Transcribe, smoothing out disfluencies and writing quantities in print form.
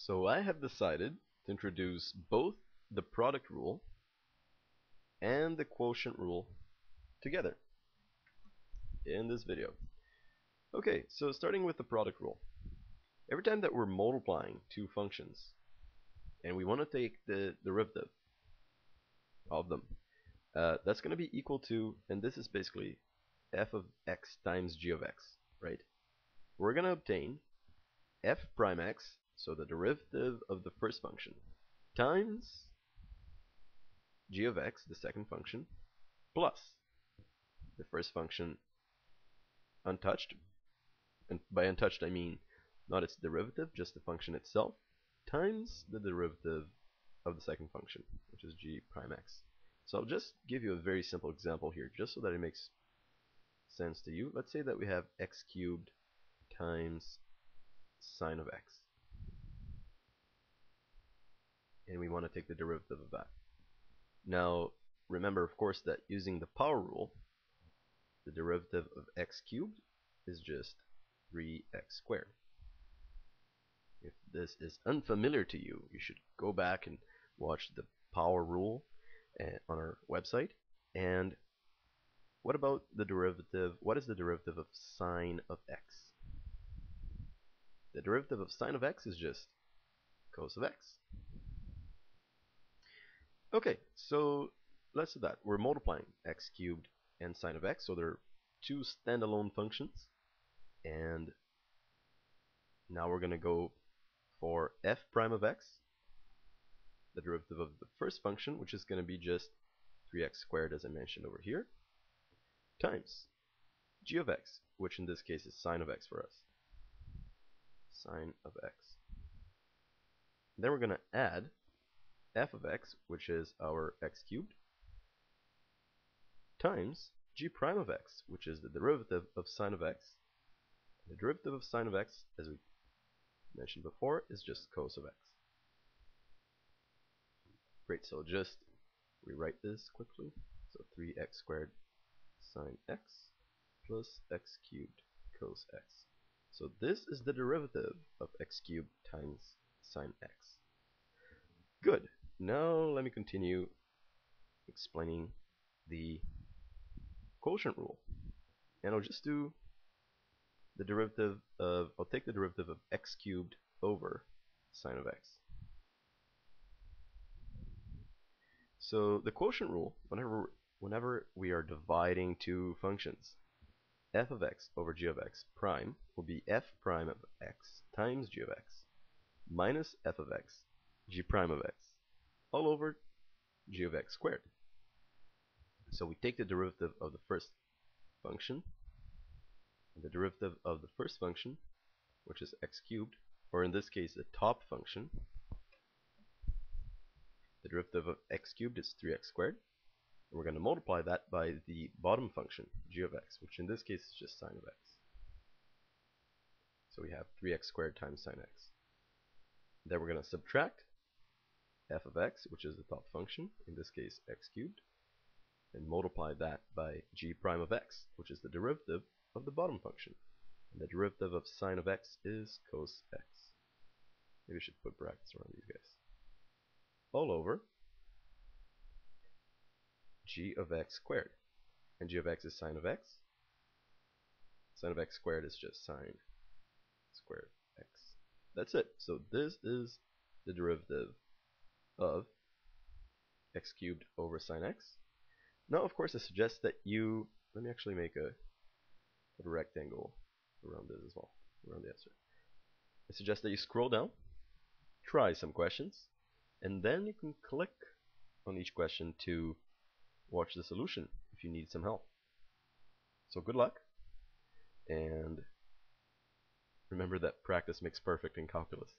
So I have decided to introduce both the product rule and the quotient rule together in this video. Okay, so starting with the product rule. Every time that we're multiplying two functions and we want to take the derivative of them, that's going to be equal to, and this is basically f of x times g of x, right? We're going to obtain f prime x, so the derivative of the first function, times g of x, the second function, plus the first function untouched, and by untouched I mean not its derivative, just the function itself, times the derivative of the second function, which is g prime x. So I'll just give you a very simple example here, just so that it makes sense to you. Let's say that we have x cubed times sine of x, and we want to take the derivative of that. Now, remember, of course, that using the power rule, the derivative of x cubed is just 3x squared. If this is unfamiliar to you, you should go back and watch the power rule on our website. And what about the derivative? What is the derivative of sine of x? The derivative of sine of x is just cos of x. Okay, so let's do that. We're multiplying x cubed and sine of x, so they're two standalone functions. And now we're going to go for f prime of x, the derivative of the first function, which is going to be just 3x squared, as I mentioned over here, times g of x, which in this case is sine of x for us. Sine of x. Then we're going to add f of x, which is our x cubed, times g prime of x, which is the derivative of sine of x. The derivative of sine of x, as we mentioned before, is just cos of x. Great, so just rewrite this quickly. So 3x squared sine x plus x cubed cos x. So this is the derivative of x cubed times sine x. Good. Now let me continue explaining the quotient rule. And I'll just do the derivative of, I'll take the derivative of x cubed over sine of x. So the quotient rule, whenever we are dividing two functions, f of x over g of x prime will be f prime of x times g of x minus f of x g prime of x all over g of x squared. So we take the derivative of the first function, and the derivative of the first function, which is x cubed, or in this case the top function, the derivative of x cubed is 3x squared. And we're going to multiply that by the bottom function, g of x, which in this case is just sine of x. So we have 3x squared times sine x. Then we're going to subtract f of x, which is the top function, in this case x cubed, and multiply that by g prime of x, which is the derivative of the bottom function. And the derivative of sine of x is cos x. Maybe we should put brackets around these guys. All over g of x squared. And g of x is sine of x. Sine of x squared is just sine squared x. That's it. So this is the derivative of x cubed over sine x. Now, of course, I suggest that you, let me actually make a rectangle around this as well, around the answer. I suggest that you scroll down, try some questions, and then you can click on each question to watch the solution if you need some help. So good luck, and remember that practice makes perfect in calculus.